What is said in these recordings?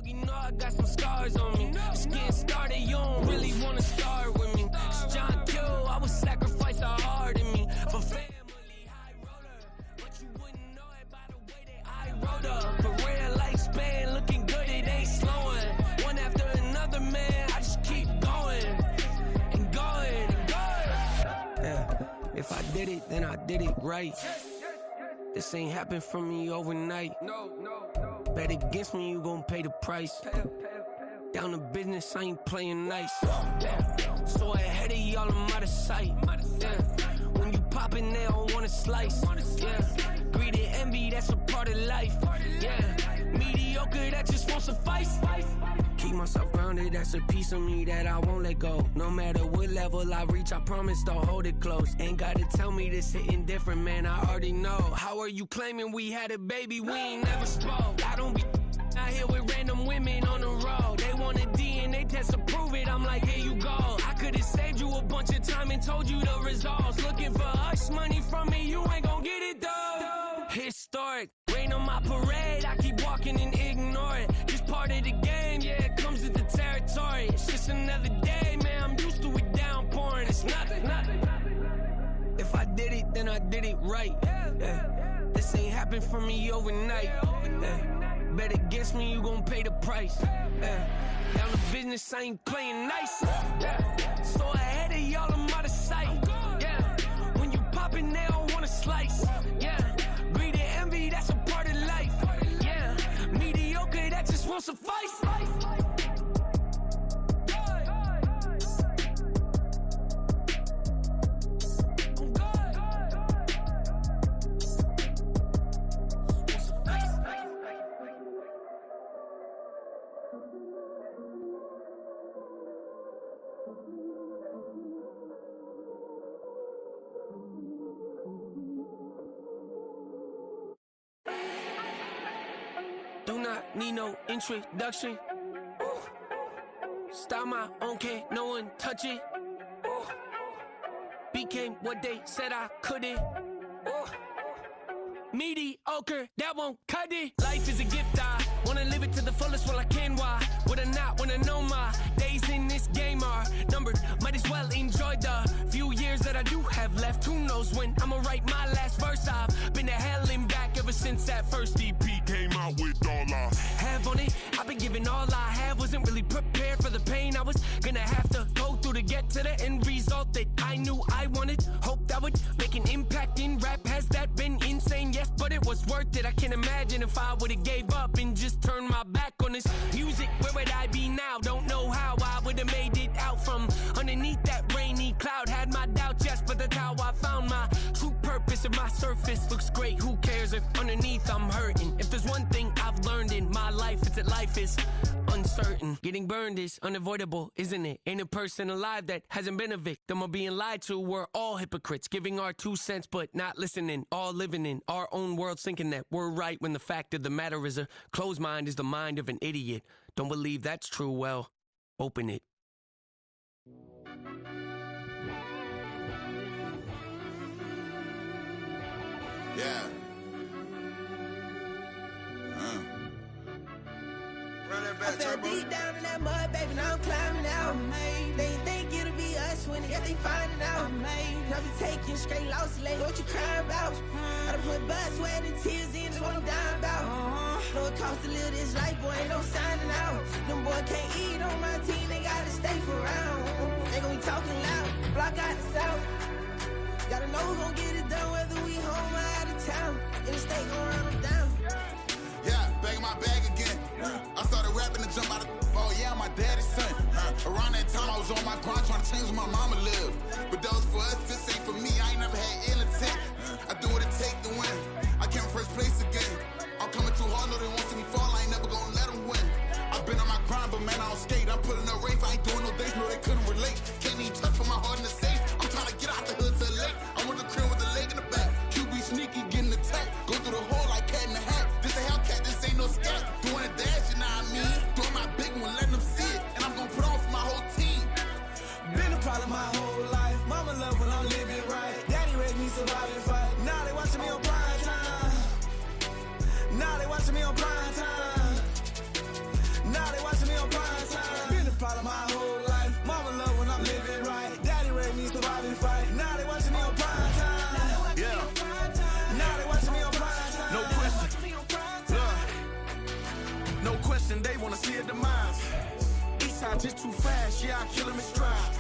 You know I got some scars on me. Just getting started, you don't really wanna start with me. It's John Q, I would sacrifice a heart in me for family, high roller. But you wouldn't know it by the way that I wrote up. A rare lifespan, looking good, it ain't slowing. One after another, man, I just keep going and going and going. Yeah, if I did it, then I did it right. This ain't happened for me overnight. No. Bet against me, you gon' pay the price. Down to business, I ain't playing nice. So ahead of y'all, I'm out of sight. When you poppin', they don't wanna slice. Greed and envy, that's a part of life. Mediocre, that just won't suffice. Keep myself grounded, that's a piece of me that I won't let go. No matter what level I reach, I promise to hold it close. Ain't gotta tell me this hitting different, man, I already know. How are you claiming we had a baby, we ain't never spoke? I don't be out here with random women on the road. They want a DNA test to prove it, I'm like, here you go. I could've saved you a bunch of time and told you the results. Looking for hush money from me, you ain't gon' get it though. Historic, rain on my parade, I keep walking and ignore it. Just part of the game, yeah, it comes with the territory. It's just another day, man, I'm used to it downpouring. It's nothing. If I did it, then I did it right. This ain't happened for me overnight. Bet against me, you gon' pay the price. Down to business, I ain't playing nice. So ahead of y'all, I'm out of sight. When you poppin', they don't wanna slice. Greed and envy, that's a part of life. Mediocre, that just won't suffice. Do not need no introduction. Style my own, can't no one touch it. Became what they said I couldn't. Mediocre, that won't cut it. Life is a gift, I wanna live it to the fullest while I can. Why would I not wanna know my days in this game are numbered? Might as well enjoy the few years that I do have left. Who knows when I'ma write my last verse. I've been to hell and back ever since that first EP came out with all I have on it. I've been giving all I have, wasn't really prepared for the pain I was gonna have to go through to get to the end result that I knew I wanted. Hoped I would make an impact in rap. Has that been insane? Yes, but it was worth it. I can't imagine if I would've gave up and just turned my back on this music. Where would I be now? Don't know how I would've made it out from underneath that rainy cloud. Had my doubts, yes, but that's how I found my true purpose. If my surface looks great, who cares if underneath I'm hurting? If there's one thing I've learned in my life, it's that life is uncertain. Getting burned is unavoidable, isn't it? Ain't a person alive that hasn't been a victim of being lied to. We're all hypocrites, giving our 2 cents but not listening. All living in our own world, thinking that we're right when the fact of the matter is a closed mind is the mind of an idiot. Don't believe that's true? Well, open it. Yeah. I fell deep down in that mud, baby, now I'm climbing out. They think it'll be us when they finding out. I be taking straight losses, like what you crying about? I done put blood, sweat, and tears in, just what I'm dying about. Know it costs to live this life, boy, ain't no signing out. Them boy can't eat on my team, they gotta stay for round. They gon' be talking loud, block out the south. Gotta know who gon' get it done, whether we home or out of town. In the state gon' run them down. Yeah, back in my bag again. I started rapping to jump out of oh yeah, I'm my daddy's son. Around that time I was on my grind trying to change where my mama lived. But that was for us, this ain't for me. I ain't never had ill intent. I do what it take to win. I came first place again. I'm coming too hard, no they want to see me fall. I ain't never gonna let them win. I've been on my grind, but man I don't skate. I'm putting up race, I ain't doing no days, no they couldn't relate. Can't even touch for my heart in the safe. I'm trying to get out the hood to the lake. I want the crib with the leg in the back. QB sneaky, getting attacked. Go through the hole like cat in the hat. This a Hellcat, this ain't no scat. Doing a dash, you know what I mean? Doing my big one, letting them see it. And I'm gonna put on for my whole team. Been a problem my whole life. Mama love when I'm living right. Daddy raised me survive and fight. Now they watching me on prime time. Now they watching me on prime time. Now on prime time. Been a problem my whole life. Mama love when I'm living right. Daddy raised me surviving fight. Now they watching me on prime time. Yeah. Now they watching me on prime time. No question. No question, they wanna see a demise. Eastside just too fast, yeah, I kill them in stride.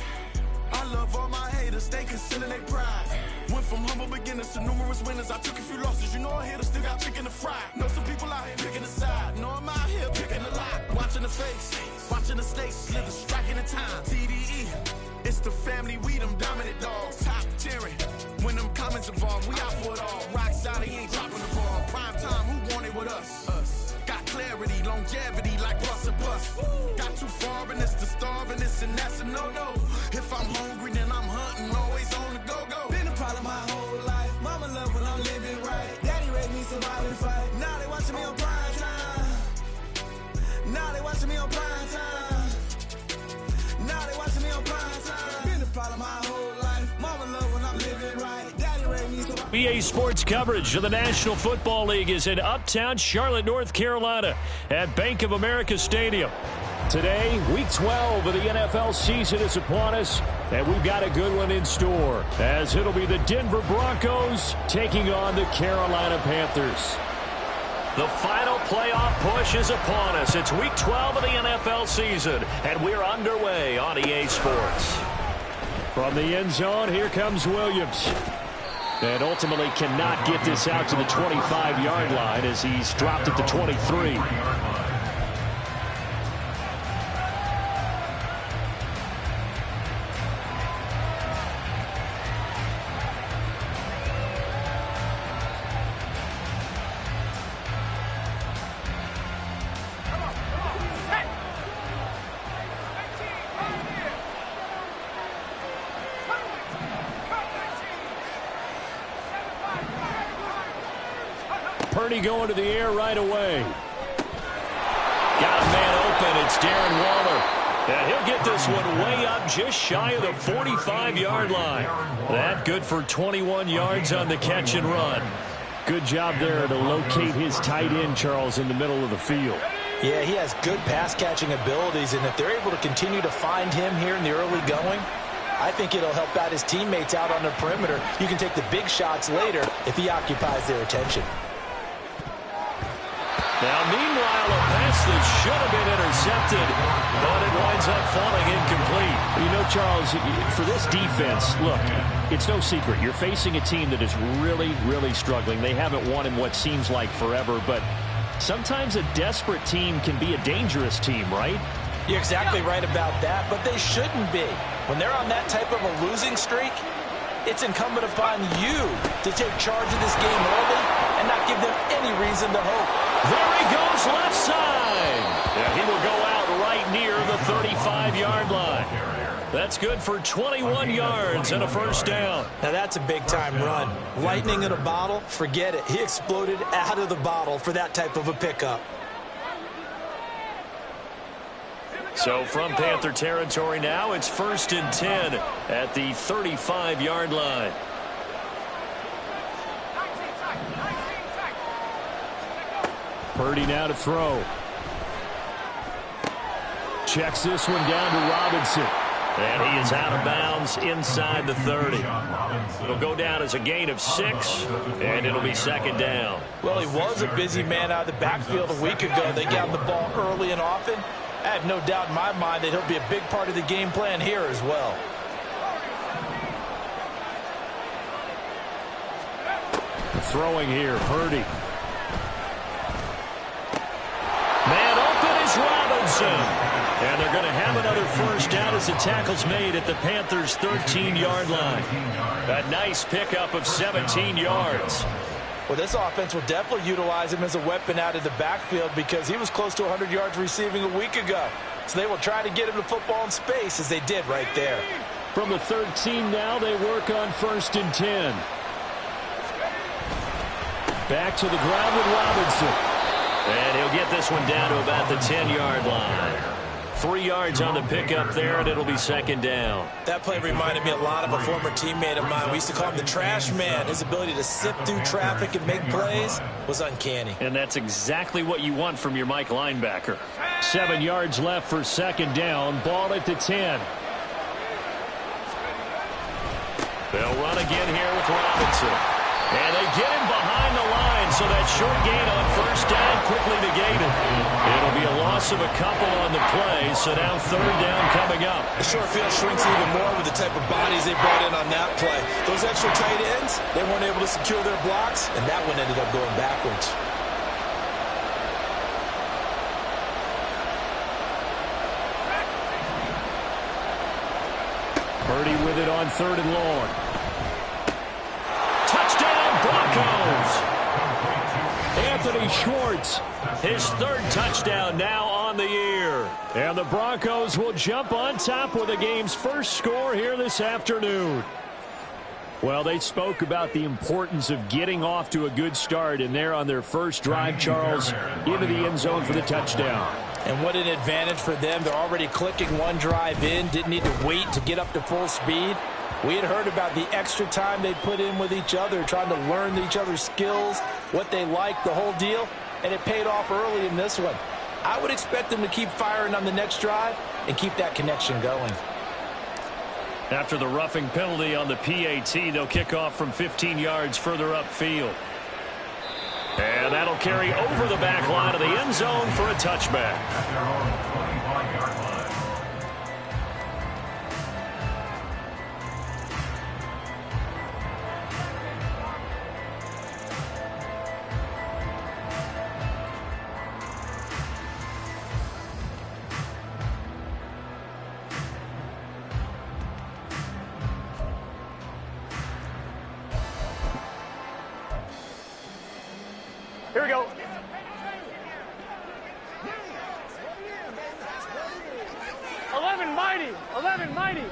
I love all my haters, they concealing their pride. Went from humble beginners to numerous winners. I took a few losses, you know I hit, still got chicken to fry. Know some people out here picking a side. Know I'm out here picking a lot. Watching the face, watching the stakes, slither, striking the time. TDE, it's the family, we them dominant dogs. Top tiering, when them comments involved, we out for it all. Rock solid, he ain't dropping the ball. Prime time, who want it with us? Got clarity, longevity, like bus and bus. Got too far and it's the starving, this and that's a no-no. If I'm hungry, then I'm hunting, always on the go-go. Been a problem my whole life. Mama love when I'm living right. Daddy raised me surviving fight. Now they watching me on prime time. Now they watching me on prime time. Now they watching me on prime time. Been a problem my whole life. Mama love when I'm living right. Daddy raised me surviving. BA Sports coverage of the National Football League is in uptown Charlotte, North Carolina at Bank of America Stadium. Today, Week 12 of the NFL season is upon us, and we've got a good one in store, as it'll be the Denver Broncos taking on the Carolina Panthers. The final playoff push is upon us. It's Week 12 of the NFL season, and we're underway on EA Sports. From the end zone, here comes Williams. And ultimately cannot get this out to the 25-yard line as he's dropped at the 23. Purdy going to the air right away. Got a man open. It's Darren Waller. And he'll get this one way up just shy of the 45-yard line. That good for 21 yards on the catch and run. Good job there to locate his tight end, Charles, in the middle of the field. Yeah, he has good pass-catching abilities, and if they're able to continue to find him here in the early going, I think it'll help out his teammates out on the perimeter. You can take the big shots later if he occupies their attention. Now, meanwhile, a pass that should have been intercepted, but it winds up falling incomplete. You know, Charles, for this defense, look, it's no secret. You're facing a team that is really, really struggling. They haven't won in what seems like forever, but sometimes a desperate team can be a dangerous team, right? You're exactly right about that, but they shouldn't be. When they're on that type of a losing streak, it's incumbent upon you to take charge of this game early and not give them any reason to hope. There he goes left side. And he will go out right near the 35-yard line. That's good for 21 yards and a first down. Now that's a big-time run. Lightning in a bottle, forget it. He exploded out of the bottle for that type of a pickup. So from Panther territory now, it's 1st and 10 at the 35-yard line. Purdy now to throw. Checks this one down to Robinson. And he is out of bounds inside the 30. It'll go down as a gain of 6, and it'll be 2nd down. Well, he was a busy man out of the backfield a week ago. They got the ball early and often. I have no doubt in my mind that he'll be a big part of the game plan here as well. Throwing here, Purdy. Man open is Robinson. And they're going to have another first down as the tackle's made at the Panthers' 13-yard line. A nice pickup of 17 yards. Well, this offense will definitely utilize him as a weapon out of the backfield because he was close to 100 yards receiving a week ago. So they will try to get him the football in space as they did right there. From the 13 now, they work on 1st and 10. Back to the ground with Robinson. And he'll get this one down to about the 10-yard line. 3 yards on the pickup there, and it'll be second down. That play reminded me a lot of a former teammate of mine. We used to call him the trash man. His ability to sift through traffic and make plays was uncanny. And that's exactly what you want from your Mike linebacker. 7 yards left for second down. Ball at the 10. They'll run again here with Robinson. And they get him behind the line, so that short gain on first down quickly negated. It'll be a loss of a couple on the play, so now third down coming up. The short field shrinks even more with the type of bodies they brought in on that play. Those extra tight ends, they weren't able to secure their blocks, and that one ended up going backwards. Purdy with it on third and long. Touchdown, Broncos! Anthony Schwartz, his third touchdown now on the year. And the Broncos will jump on top with the game's first score here this afternoon. Well, they spoke about the importance of getting off to a good start, and they're on their first drive, Charles, into the end zone for the touchdown. And what an advantage for them. They're already clicking one drive in, didn't need to wait to get up to full speed. We had heard about the extra time they put in with each other, trying to learn each other's skills, what they like, the whole deal, and it paid off early in this one. I would expect them to keep firing on the next drive and keep that connection going. After the roughing penalty on the PAT, they'll kick off from 15 yards further upfield. And that'll carry over the back line of the end zone for a touchback. Here we go. 11 mighty. 11 mighty.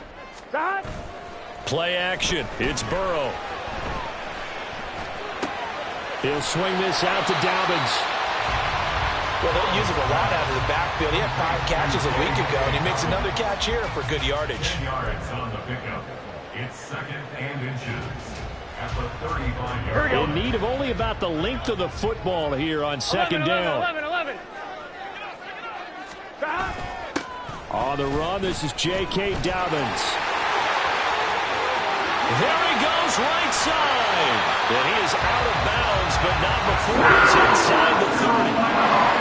God. Play action. It's Burrow. He'll swing this out to Dobbins. Well, they'll use him a lot out of the backfield. He had 5 catches a week ago, and he makes another catch here for good yardage. 10 yards on the pickup. It's second and inches. At the 35-yard. In need of only about the length of the football here on second down. 11. On the run, this is J.K. Dobbins. There he goes, right side. And he is out of bounds, but not before he's inside the 30.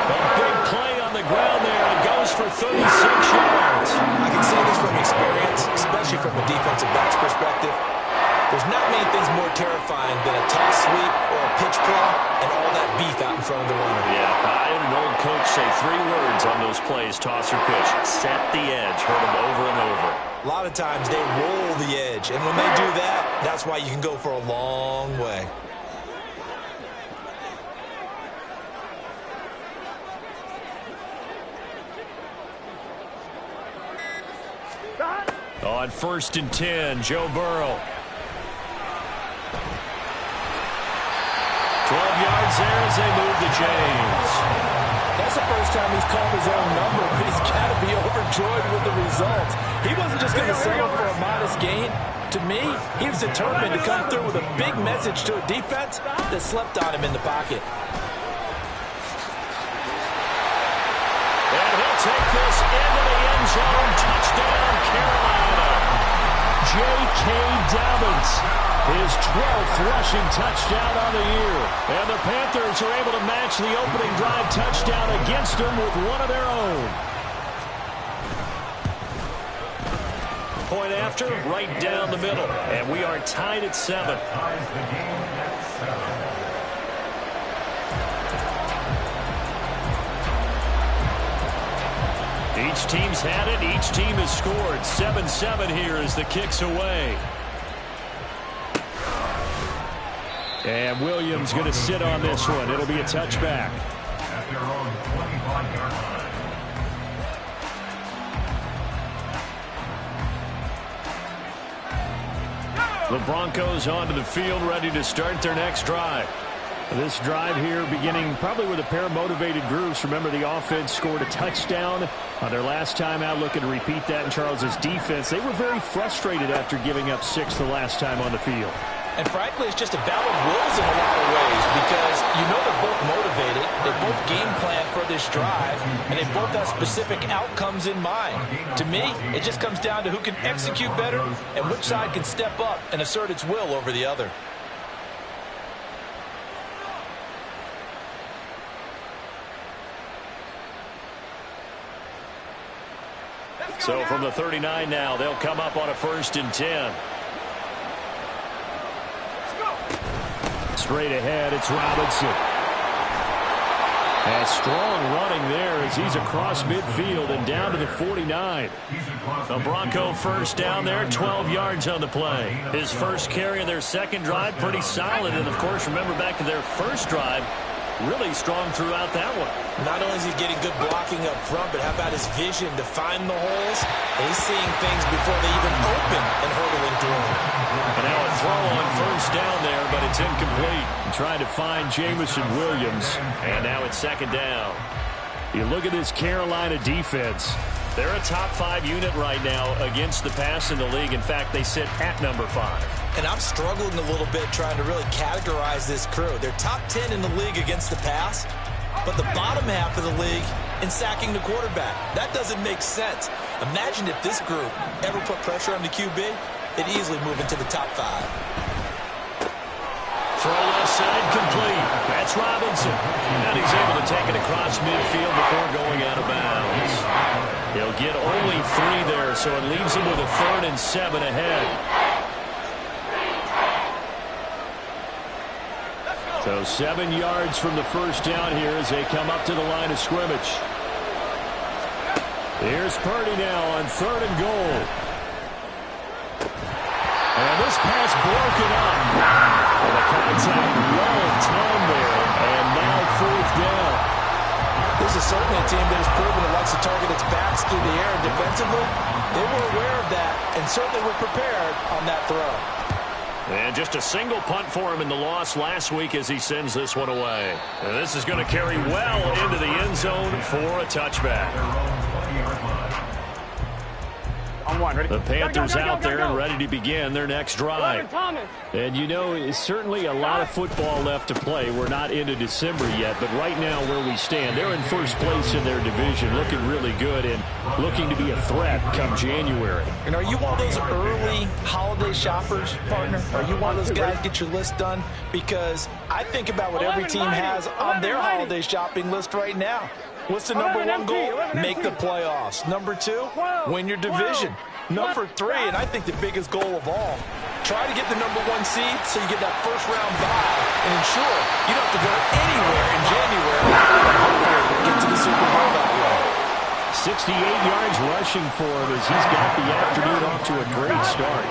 A big play on the ground there. It goes for 36 yards. I can say this from experience, especially from a defensive back's perspective. There's not many things more terrifying than a toss sweep or a pitch play and all that beef out in front of the runner. Yeah, I had an old coach say 3 words on those plays, toss or pitch. Set the edge. Heard them over and over. A lot of times they roll the edge, and when they do that, that's why you can go for a long way. On 1st and 10, Joe Burrow. 12 yards there as they move to James. That's the first time he's called his own number, but he's got to be overjoyed with the results. He wasn't just going to settle for a modest gain. To me, he was determined to come through with a big message to a defense that slept on him in the pocket. And he'll take this into the end zone. Touchdown, Carolina. J.K. Dobbins, his 12th rushing touchdown on the year. And the Panthers are able to match the opening drive touchdown against them with one of their own. Point after, right down the middle. And we are tied at 7. Each team's had it. Each team has scored. 7-7 here as the kick's away. And Williams going to sit on this one. It'll be a touchback. At their own 25-yard line. The Broncos onto the field, ready to start their next drive. This drive here beginning probably with a pair of motivated groups. Remember, the offense scored a touchdown on their last time out. Looking to repeat that in Charles' defense. They were very frustrated after giving up 6 the last time on the field. And frankly, it's just a battle of wills in a lot of ways because you know they're both motivated. They both game plan for this drive, and they both have specific outcomes in mind. To me, it just comes down to who can execute better and which side can step up and assert its will over the other. So from the 39 now, they'll come up on a 1st and 10. Straight ahead, it's Robinson. And strong running there as he's across midfield and down to the 49. The Bronco first down there, 12 yards on the play. His first carry of their second drive, pretty solid. And, of course, remember back to their first drive, really strong throughout that one. Not only is he getting good blocking up front, but how about his vision to find the holes? And he's seeing things before they even open and hurdling through them. And now a throw on first down there, but it's incomplete. Trying to find Jamison Williams. And now it's 2nd down. You look at this Carolina defense. They're a top 5 unit right now against the pass in the league. In fact, they sit at number 5. And I'm struggling a little bit trying to really categorize this crew. They're top 10 in the league against the pass, but the bottom half of the league in sacking the quarterback. That doesn't make sense. Imagine if this group ever put pressure on the QB, they'd easily move into the top 5. Throw left side complete. That's Robinson. And he's able to take it across midfield before going out of bounds. He'll get only 3 there, so it leaves him with a 3rd and 7 ahead. So 7 yards from the first down here as they come up to the line of scrimmage. Here's Purdy now on 3rd and goal. And this pass broken up. And the contact well timed there. And now 4th down. This is certainly a team that has proven it likes to target its backs through the air and defensively. They were aware of that and certainly were prepared on that throw. And just a single punt for him in the loss last week as he sends this one away. And this is going to carry well into the end zone for a touchback. On 1, ready? The Panthers go, out there go. and ready to begin their next drive. And you know, it's certainly a lot of football left to play. We're not into December yet, but right now where we stand, they're in first place in their division, looking really good and looking to be a threat come January. And are you one of those early holiday shoppers, partner? Are you one of those guys get your list done? Because I think about what every team has on their holiday shopping list right now. What's the number 1 goal? Make the playoffs. Number 2, win your division. Number 3, and I think the biggest goal of all, try to get the number 1 seed so you get that first-round bye and ensure you don't have to go anywhere in January and hopefully get to the Super Bowl that way. 68 yards rushing for him as he's got the afternoon off to a great start.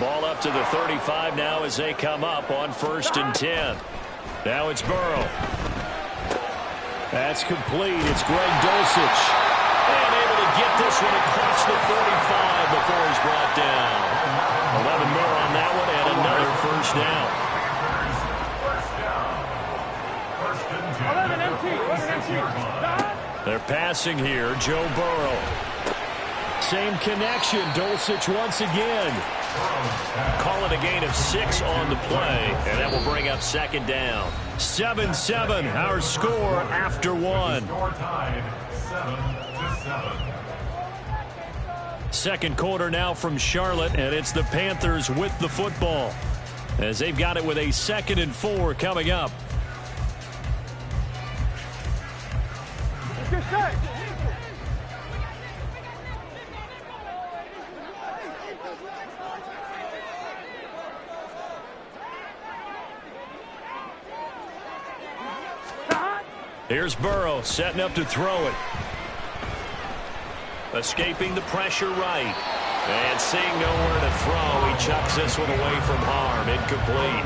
Ball up to the 35 now as they come up on 1st and 10. Now it's Burrow. That's complete. It's Greg Dulcich. And able to get this one across the 45 before he's brought down. 11 more on that one and another first down. 11 empty. They're passing here. Joe Burrow. Same connection. Dulcich once again. Call it a gain of 6 on the play, and that will bring up 2nd down. 7-7, our score after 1. Second quarter now from Charlotte, and it's the Panthers with the football as they've got it with a 2nd and 4 coming up. Good set. Here's Burrow setting up to throw it. Escaping the pressure right. And seeing nowhere to throw, he chucks this one away from harm. Incomplete.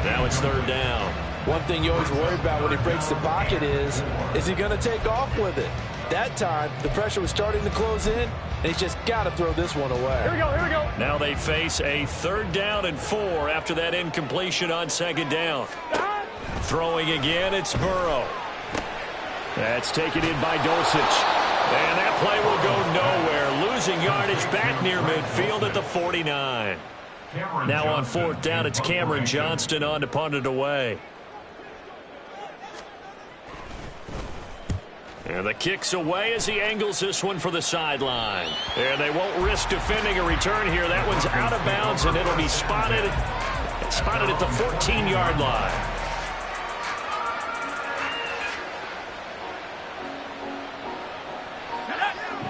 Now it's 3rd down. One thing you always worry about when he breaks the pocket is he going to take off with it? That time, the pressure was starting to close in, and he's just got to throw this one away. Here we go. Now they face a 3rd down and 4 after that incompletion on 2nd down. Throwing again, it's Burrow. That's taken in by Dulcich. And that play will go nowhere. Losing yardage back near midfield at the 49. Now on fourth down, it's Cameron Johnston on to punt it away. And the kick's away as he angles this one for the sideline. And they won't risk defending a return here. That one's out of bounds, and it'll be spotted at the 14-yard line.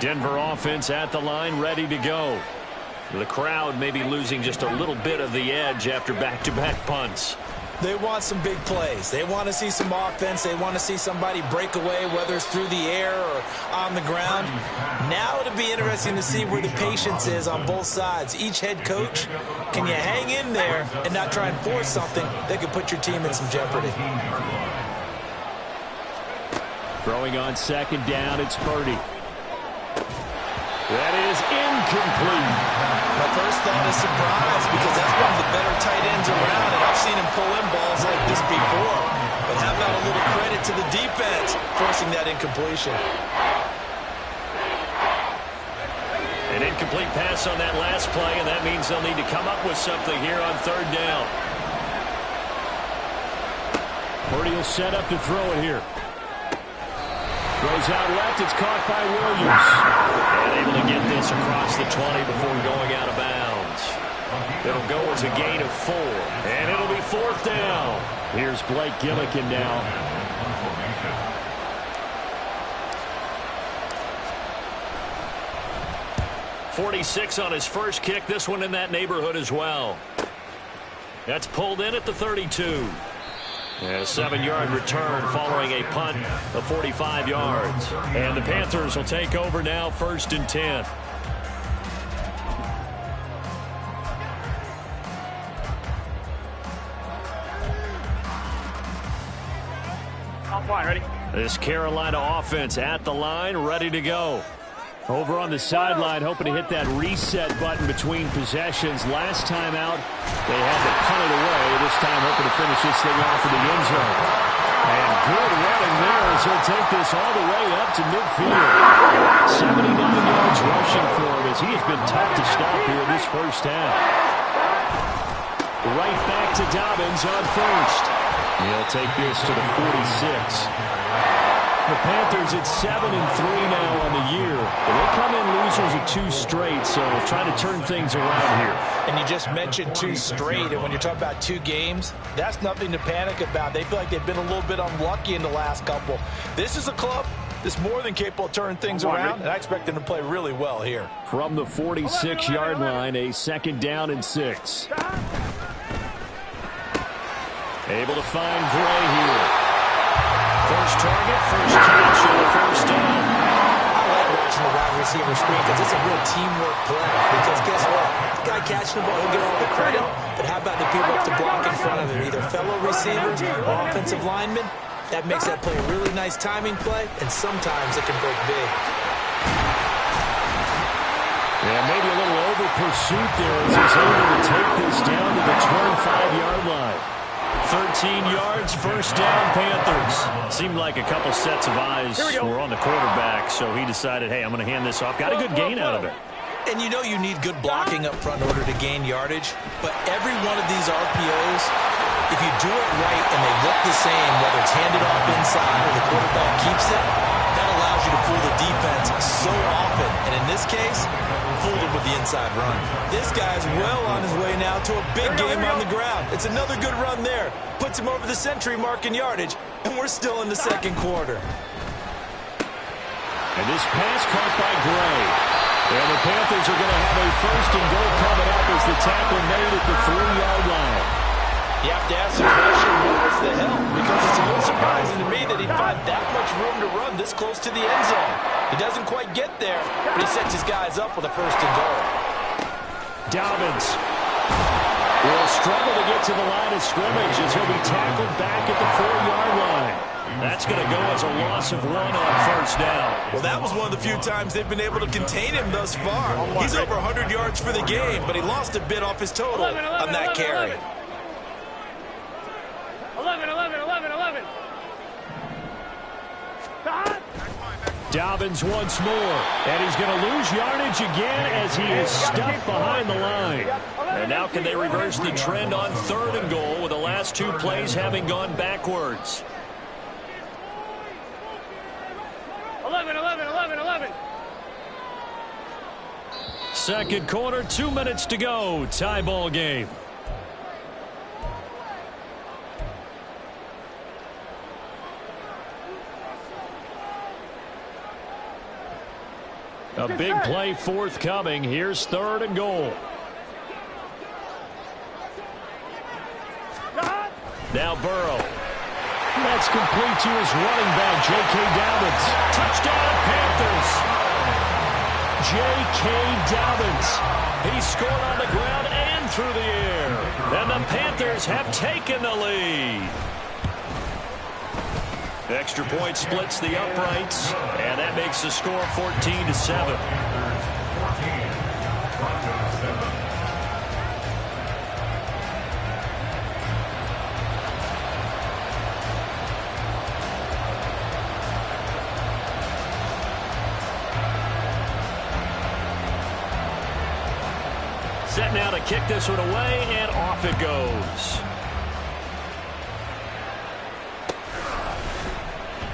Denver offense at the line, ready to go. The crowd may be losing just a little bit of the edge after back-to-back punts. They want some big plays. They want to see some offense. They want to see somebody break away, whether it's through the air or on the ground. Now it'll be interesting to see where the patience is on both sides. Each head coach, can you hang in there and not try and force something that could put your team in some jeopardy? Throwing on second down, it's Purdy. That is incomplete. My first thought is surprise, because that's one of the better tight ends around, and I've seen him pull in balls like this before. But how about a little credit to the defense forcing that incompletion? An incomplete pass on that last play, and that means they'll need to come up with something here on third down. Purdy will set up to throw it here. Goes out left, it's caught by Williams. And able to get this across the 20 before going out of bounds. It'll go as a gain of 4. And it'll be fourth down. Here's Blake Gillikin now. .46 on his first kick. This one in that neighborhood as well. That's pulled in at the 32. And a 7-yard return following a punt of 45 yards. And the Panthers will take over now, 1st and 10. On point, ready? This Carolina offense at the line, ready to go. Over on the sideline, hoping to hit that reset button between possessions. Last time out, they had to punt it away. This time, hoping to finish this thing off in the end zone. And good running there as he'll take this all the way up to midfield. 79 yards rushing for him as he has been tough to stop here this first half. Right back to Dobbins on first. He'll take this to the 46. The Panthers at 7-3 now on the year. They come in losers of 2 straight, so trying to turn things around here. And you just mentioned 2 straight, and when you're talking about 2 games, that's nothing to panic about. They feel like they've been a little bit unlucky in the last couple. This is a club that's more than capable of turning things around, and I expect them to play really well here. From the 46-yard line, a 2nd down and 6. Able to find Gray here. First target, first catch, and the first down. I like watching the wide receiver screen because it's a real teamwork play. Because guess what? The guy catching the ball, he'll get all the credit. But how about the people up to block in front of him? Either fellow receivers or offensive linemen. That makes that play a really nice timing play, and sometimes it can break big. Yeah, maybe a little over pursuit there as he's able to take this down to the 25-yard line. 13 yards, first down, Panthers. Seemed like a couple sets of eyes were on the quarterback, so he decided, hey, I'm going to hand this off. Got a good gain out of it. And you know you need good blocking up front in order to gain yardage, but every one of these RPOs, if you do it right and they look the same, whether it's handed off inside or the quarterback keeps it, that allows you to fool the defense so often. And in this case, fooled it with the inside run. This guy's well on his way now to a big game on the ground. It's another good run there. Puts him over the century mark in yardage, and we're still in the second quarter. And this pass caught by Gray. And the Panthers are going to have a 1st and goal coming up as the tackle made at the 3-yard line. You have to ask the question, where's the help? Because it's a little surprising to me that he'd find that much room to run this close to the end zone. He doesn't quite get there, but he sets his guys up with a 1st and goal. Dobbins will struggle to get to the line of scrimmage as he'll be tackled back at the 4-yard line. That's going to go as a loss of 1 on first down. Well, that was one of the few times they've been able to contain him thus far. He's over 100 yards for the game, but he lost a bit off his total on that carry. 11. Dobbins once more, and he's going to lose yardage again as he is stuffed behind the line. And now can they reverse the trend on 3rd and goal with the last 2 plays having gone backwards? 11. Second quarter, 2 minutes to go. Tie ball game. A big play forthcoming. Here's 3rd and goal. Now Burrow. That's complete to his running back, J.K. Dobbins. Touchdown, Panthers. J.K. Dobbins. He scored on the ground and through the air. And the Panthers have taken the lead. The extra point splits the uprights, and that makes the score 14-7. Broncos 7. Set now to kick this one away, and off it goes.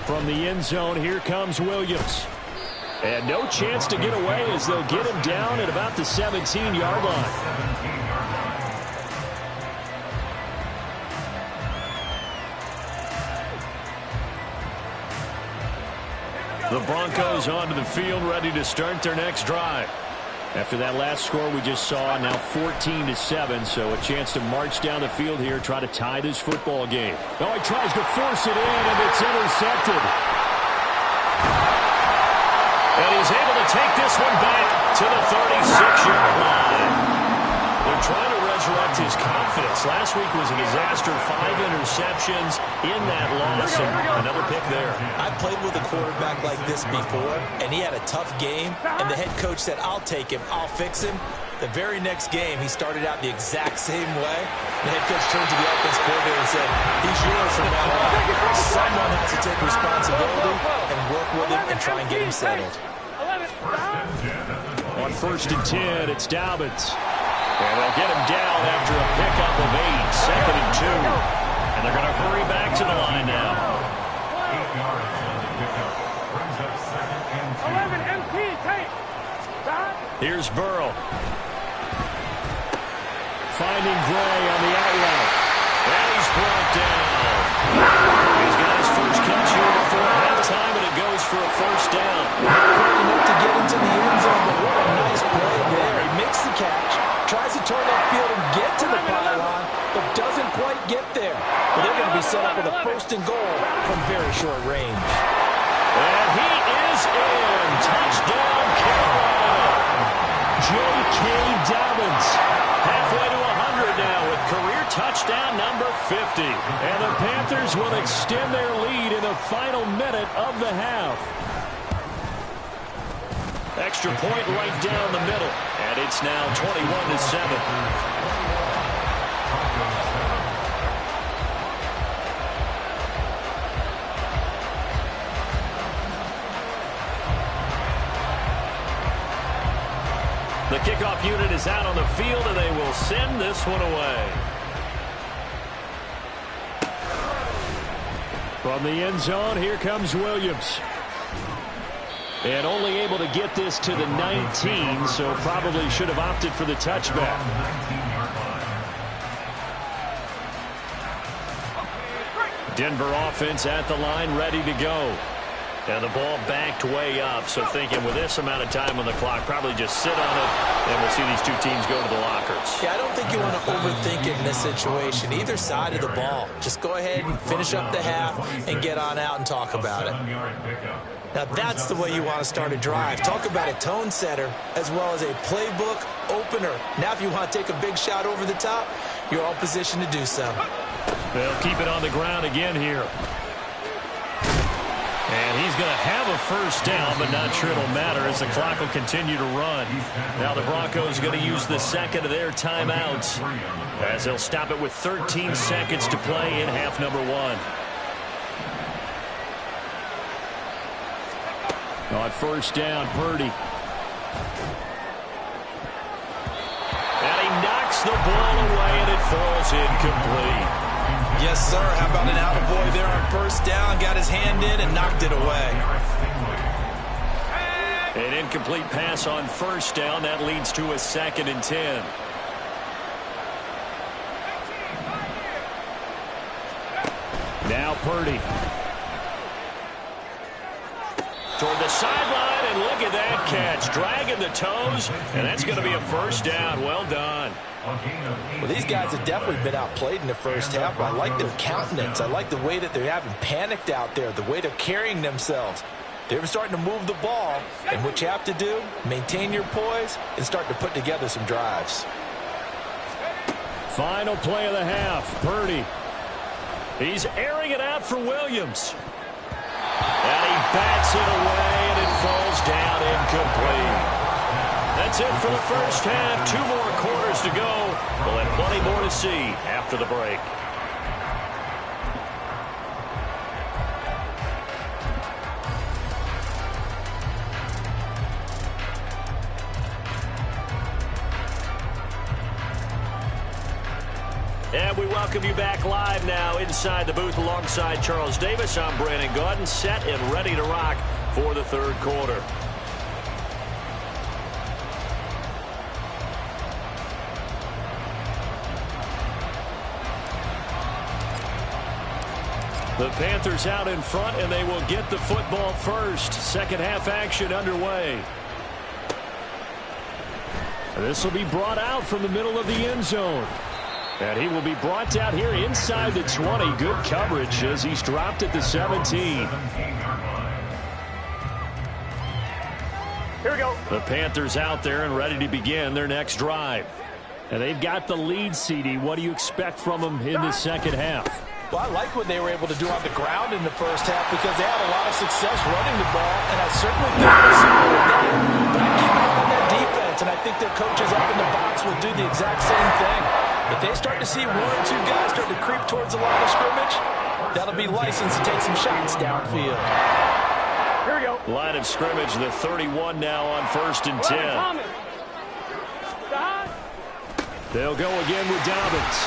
From the end zone, here comes Williams. And no chance to get away as they'll get him down at about the 17-yard line. The Broncos onto the field, ready to start their next drive. After that last score we just saw, now 14-7, so a chance to march down the field here, try to tie this football game. Oh, he tries to force it in, and it's intercepted. And he's able to take this one back to the 36-yard line. They're trying to resurrect his confidence. Last week was a disaster, 5 interceptions in that loss, and another pick there. I played with a quarterback like this before, and he had a tough game, and the head coach said, I'll take him, I'll fix him. The very next game, he started out the exact same way. The head coach turned to the offense coordinator and said, he's yours from now on. Someone has to take responsibility and work with him and try and get him settled. On 1st and 10, it's Dobbins. And they'll get him down after a pickup of 8, 2nd and 2. And they're going to hurry back to the line now. 8 yards on the pickup. Brings up 2nd and 2. 11 MP, take. Here's Burrow. Finding Gray on the outroute. And he's brought down. He's got his first catch here before halftime, and it goes for a 1st down. Enough to get into the end zone, but what a nice play there. He makes the catch, tries to turn that field and get to the pylon, but doesn't quite get there. But they're going to be set up with a 1st and goal from very short range. And he is in. Touchdown, Carolina. J.K. Dobbins. Halfway to 100 now with career touchdown number 50. And the Panthers will extend their lead in the final minute of the half. Extra point right down the middle. And it's now 21-7. The kickoff unit is out on the field, and they will send this one away. From the end zone, here comes Williams. And only able to get this to the 19, so probably should have opted for the touchback. Denver offense at the line, ready to go. And the ball backed way up, so thinking with this amount of time on the clock, probably just sit on it, and we'll see these two teams go to the lockers. Yeah, I don't think you want to overthink it in this situation, either side of the ball. Just go ahead and finish up the half and get on out and talk about it. Now, that's the way you want to start a drive. Talk about a tone setter as well as a playbook opener. Now, if you want to take a big shot over the top, you're all positioned to do so. They'll keep it on the ground again here. And he's going to have a 1st down, but not sure it'll matter as the clock will continue to run. Now the Broncos are going to use the 2nd of their timeouts as they'll stop it with 13 seconds to play in half number 1. On first down, Purdy. And he knocks the ball away, and it falls incomplete. Yes, sir. How about an attaboy there on first down? Got his hand in and knocked it away. An incomplete pass on first down. That leads to a 2nd and 10. Now Purdy. Toward the sideline, and look at that catch. Dragging the toes, and that's going to be a first down. Well done. Well, these guys have definitely been outplayed in the first half, but I like their countenance. I like the way that they're having panicked out there, the way they're carrying themselves. They're starting to move the ball, and what you have to do, maintain your poise and start to put together some drives. Final play of the half, Purdy. He's airing it out for Williams. And he bats it away, and it falls down incomplete. That's it for the first half. 2 more quarters to go. We'll have plenty more to see after the break. And we welcome you back live now inside the booth alongside Charles Davis. I'm Brandon Gaudin, set and ready to rock for the third quarter. The Panthers out in front, and they will get the football first. Second half action underway. This will be brought out from the middle of the end zone. And he will be brought down here inside the 20. Good coverage as he's dropped at the 17. Here we go. The Panthers out there and ready to begin their next drive. And they've got the lead, CD. What do you expect from them in the second half? Well, I like what they were able to do on the ground in the first half because they had a lot of success running the ball, and I certainly think they'll see more of that. But I keep an eye on that defense, and I think their coaches up in the box will do the exact same thing. If they start to see 1 or 2 guys start to creep towards the line of scrimmage, that'll be license to take some shots downfield. Here we go. Line of scrimmage, the 31 now on first and 10. They'll go again with Dobbins.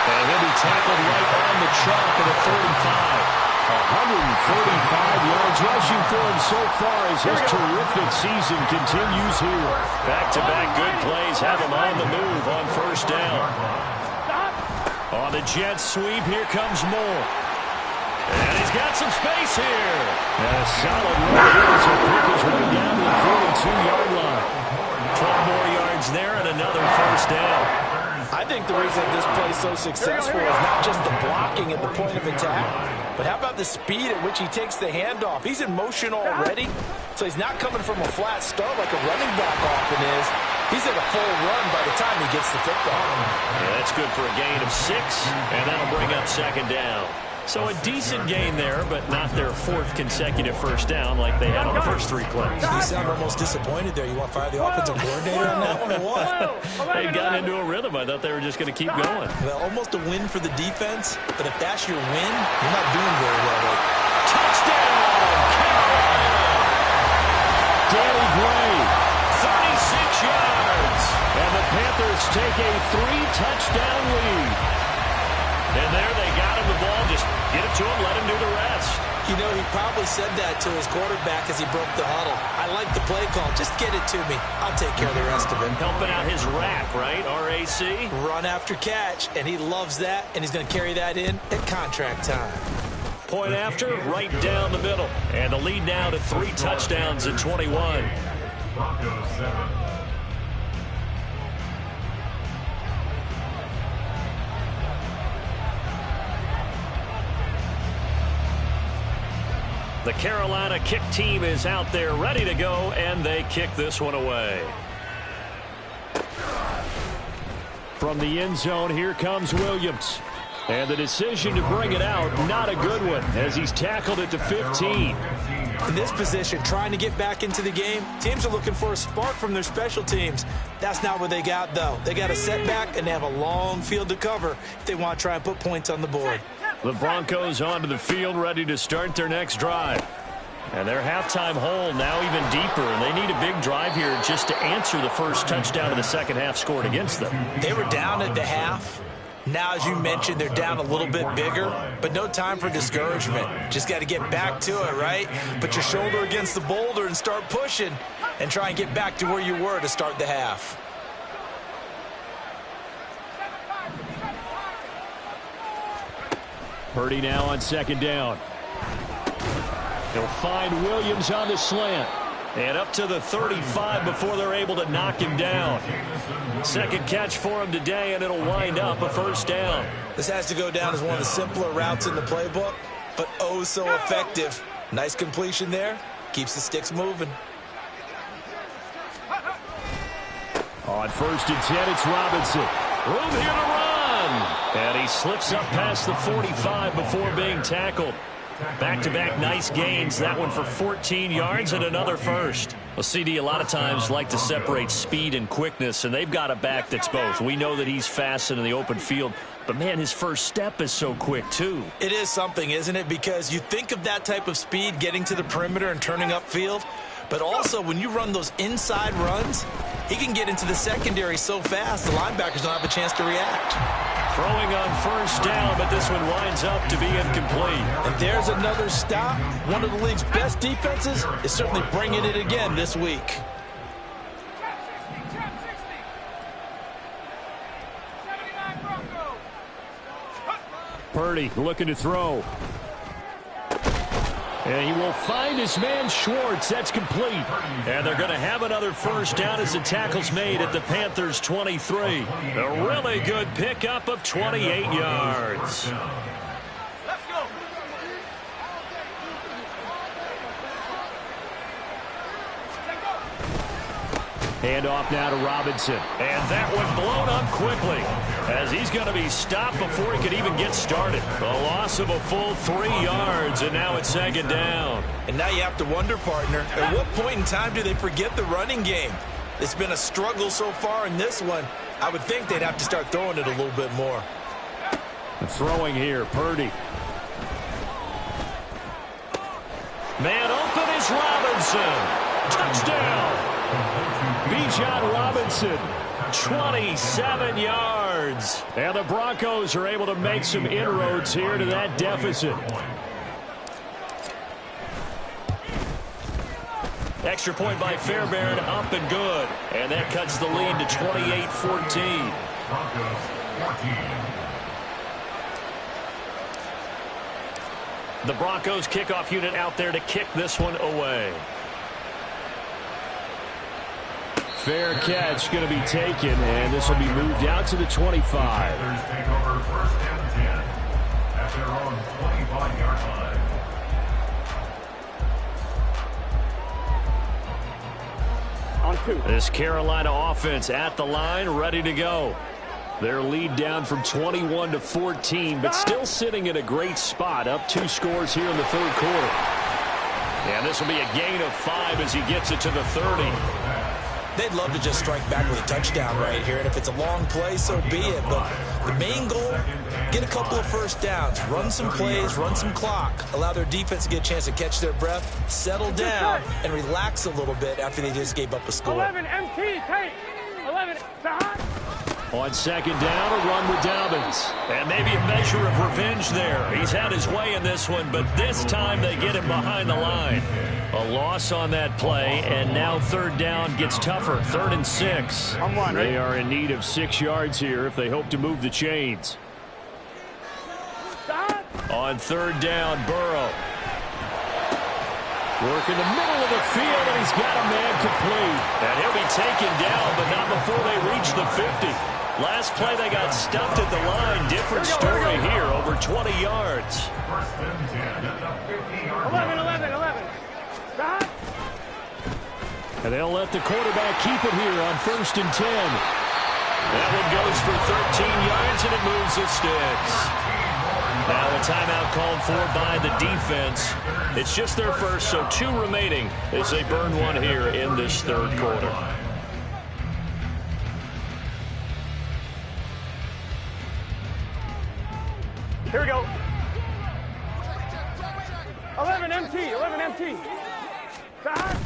And he'll be tackled right on the chalk at the 35. 145 yards rushing for him so far as his terrific season continues here. Back-to-back good plays have him on the move on first down. On the jet sweep, here comes Moore. And he's got some space here. And a solid run here as he'll pick his way down to the 42-yard line. 12 more yards there and another first down. I think the reason this play is so successful is not just the blocking at the point of attack, but how about the speed at which he takes the handoff? He's in motion already, so he's not coming from a flat start like a running back often is. He's at a full run by the time he gets the football. Yeah, that's good for a gain of 6, and that'll bring up second down. So a decent gain there, but not their 4th consecutive first down like they had on the first 3 plays. You sound almost disappointed there. You want to fire the offensive coordinator on that one or what? They got into a rhythm. I thought they were just going to keep going. Well, almost a win for the defense, but if that's your win, you're not doing very well. Touchdown, Carolina! Danny Gray, 36 yards. And the Panthers take a 3-touchdown lead. And there they got him the ball. Just get it to him, let him do the rest. You know, he probably said that to his quarterback as he broke the huddle. I like the play call. Just get it to me. I'll take care of the rest of it. Helping out his RAC, right? R-A-C? Run after catch, and he loves that, and he's going to carry that in at contract time. Point after, right down the middle. And the lead now to 3 touchdowns in 21. Broncos 7. The Carolina kick team is out there ready to go, and they kick this one away. From the end zone, here comes Williams. And the decision to bring it out, not a good one, as he's tackled it to 15. In this position, trying to get back into the game, teams are looking for a spark from their special teams. That's not what they got, though. They got a setback, and they have a long field to cover if they want to try and put points on the board. The Broncos onto the field, ready to start their next drive. And their halftime hole now even deeper, and they need a big drive here just to answer the first touchdown of the second half scored against them. They were down at the half. Now, as you mentioned, they're down a little bit bigger, but no time for discouragement. Just got to get back to it, right? Put your shoulder against the boulder and start pushing and try and get back to where you were to start the half. Purdy now on second down. He'll find Williams on the slant. And up to the 35 before they're able to knock him down. Second catch for him today, and it'll wind up a first down. This has to go down as one of the simpler routes in the playbook, but oh so effective. Nice completion there. Keeps the sticks moving. On first and 10, it's Robinson. Room here to run. And he slips up past the 45 before being tackled. Back-to-back nice gains. That one for 14 yards and another first. Well, CD, a lot of times like to separate speed and quickness, and they've got a back that's both. We know that he's fast in the open field, but, man, his first step is so quick, too. It is something, isn't it? Because you think of that type of speed getting to the perimeter and turning upfield, but also when you run those inside runs, he can get into the secondary so fast the linebackers don't have a chance to react. Throwing on first down, but this one winds up to be incomplete. And there's another stop. One of the league's best defenses is certainly bringing it again this week. Purdy looking to throw. And he will find his man Schwartz. That's complete. And they're going to have another first down as the tackle's made at the Panthers' 23. A really good pickup of 28 yards. Let's go. Hand off now to Robinson. And that one blown up quickly as he's going to be stopped before he could even get started. A loss of a full 3 yards, and now it's second down. And now you have to wonder, partner, at what point in time do they forget the running game? It's been a struggle so far in this one. I would think they'd have to start throwing it a little bit more. And throwing here, Purdy. Man open is Robinson. Touchdown. Bijan Robinson, 27 yards. And the Broncos are able to make some inroads here to that deficit. Extra point by Fairbairn, up and good. And that cuts the lead to 28-14. Broncos 14. The Broncos kickoff unit out there to kick this one away. Fair catch going to be taken, and this will be moved out to the 25. Panthers take over first and 10 at their own 25-yard line. On two. This Carolina offense at the line, ready to go. Their lead down from 21 to 14, but still sitting in a great spot, up 2 scores here in the third quarter. And this will be a gain of 5 as he gets it to the 30. They'd love to just strike back with a touchdown right here, and if it's a long play, so be it. But the main goal, get a couple of first downs, run some plays, run some clock, allow their defense to get a chance to catch their breath, settle down, and relax a little bit after they just gave up a score. 11 MT, tight. 11 behind. On second down, a run with Dobbins. And maybe a measure of revenge there. He's had his way in this one, but this time they get him behind the line. A loss on that play, and now third down gets tougher. 3rd and 6. They are in need of 6 yards here if they hope to move the chains. On third down, Burrow. Work in the middle of the field, and he's got a man complete. And he'll be taken down, but not before they reach the 50. Last play, they got stuffed at the line. Different story here, over 20 yards. First and 10 at the 50-yard line. 11. Behind. And they'll let the quarterback keep it here on 1st and 10. That one goes for 13 yards, and it moves the sticks. Now a timeout called for by the defense. It's just their first, so 2 remaining as they burn one here in this third quarter. Here we go. 11 MT. 11 MT. Stop.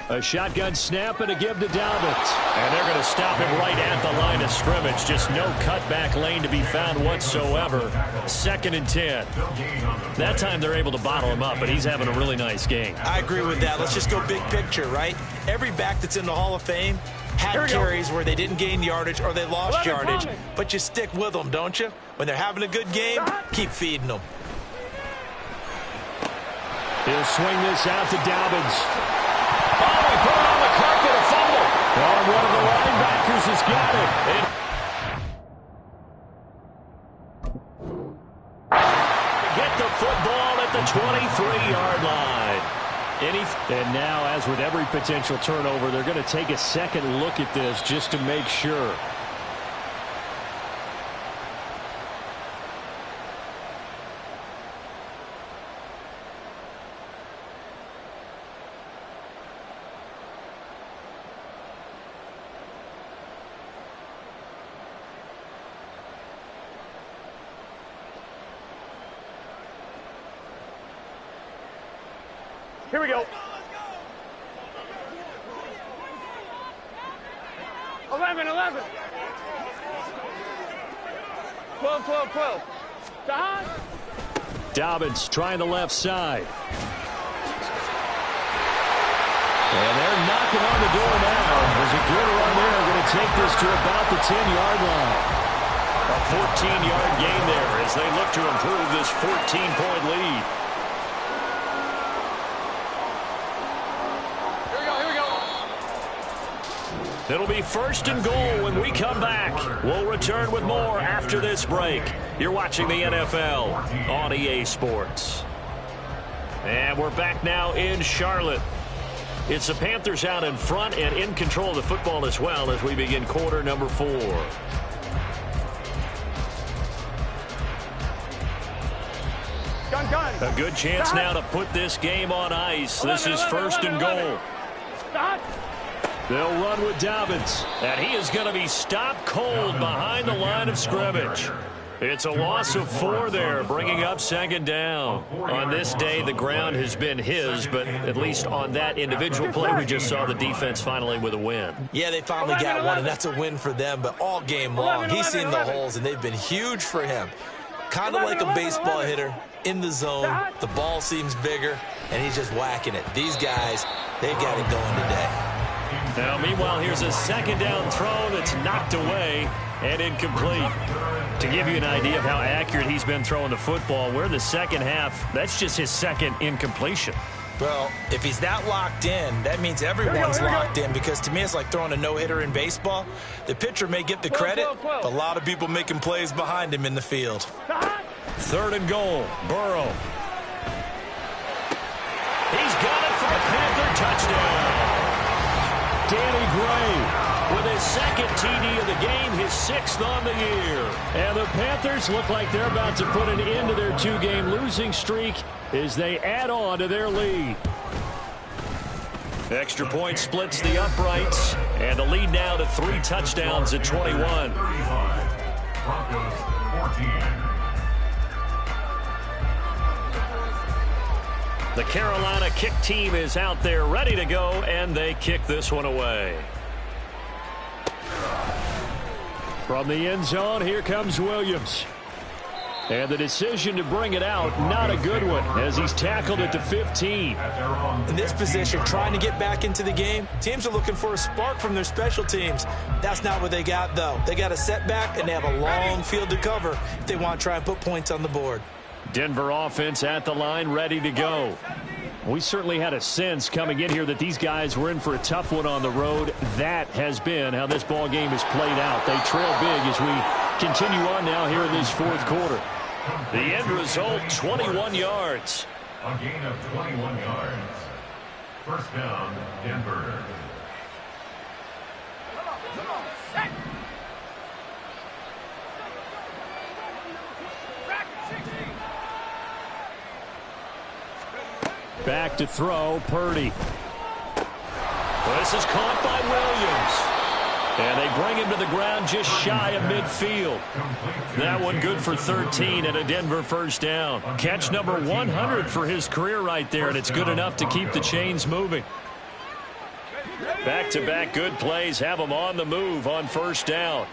A shotgun snap and a give to Dobbins. And they're going to stop him right at the line of scrimmage. Just no cutback lane to be found whatsoever. 2nd and 10. That time they're able to bottle him up, but he's having a really nice game. I agree with that. Let's just go big picture, right? Every back that's in the Hall of Fame had carries where they didn't gain yardage or they lost yardage, but you stick with them, don't you? When they're having a good game, keep feeding them. He'll swing this out to Dobbins. Oh, he put it on the carpet, a fumble. Oh, one of the linebackers has got it. Get the football at the 23-yard line. And now, as with every potential turnover, they're going to take a second look at this just to make sure. Here we go. 11. 12. Dobbins trying the left side. And they're knocking on the door now. There's a good run there. They're going to take this to about the 10-yard line. A 14-yard gain there as they look to improve this 14-point lead. It'll be 1st and goal when we come back. We'll return with more after this break. You're watching the NFL on EA Sports. And we're back now in Charlotte. It's the Panthers out in front and in control of the football as well as we begin quarter number 4. A good chance now to put this game on ice. This is 1st and goal. They'll run with Dobbins, and he is going to be stopped cold behind the line of scrimmage. It's a loss of 4 there, bringing up 2nd down. On this day, the ground has been his, but at least on that individual play, we just saw the defense finally with a win. Yeah, they finally got one, and that's a win for them, but all game long, he's seen the holes, and they've been huge for him. Kind of like a baseball hitter in the zone. The ball seems bigger, and he's just whacking it. These guys, they've got it going today. Now, meanwhile, here's a 2nd down throw that's knocked away and incomplete. To give you an idea of how accurate he's been throwing the football, we're in the second half. That's just his 2nd incompletion. Well, if he's that locked in, that means everyone's locked in, because to me it's like throwing a no-hitter in baseball. The pitcher may get the credit, but a lot of people making plays behind him in the field. 3rd and goal, Burrow. He's got it for a Panther touchdown. Danny Gray with his 2nd TD of the game, his 6th on the year. And the Panthers look like they're about to put an end to their 2-game losing streak as they add on to their lead. Extra point splits the uprights, and the lead now to 3 touchdowns at 21. Broncos 14. The Carolina kick team is out there ready to go, and they kick this one away. From the end zone, here comes Williams. And the decision to bring it out, not a good one, as he's tackled at the 15. In this position, trying to get back into the game, teams are looking for a spark from their special teams. That's not what they got, though. They got a setback, and they have a long field to cover if they want to try and put points on the board. Denver offense at the line, ready to go. We certainly had a sense coming in here that these guys were in for a tough one on the road. That has been how this ball game has played out. They trail big as we continue on now here in this 4th quarter. The end result, 21 yards. A gain of 21 yards. 1st down, Denver. Back to throw, Purdy. This is caught by Williams. And they bring him to the ground just shy of midfield. That one good for 13 and a Denver first down. Catch number 100 for his career right there, and it's good enough to keep the chains moving. Back-to-back good plays have them on the move on first down.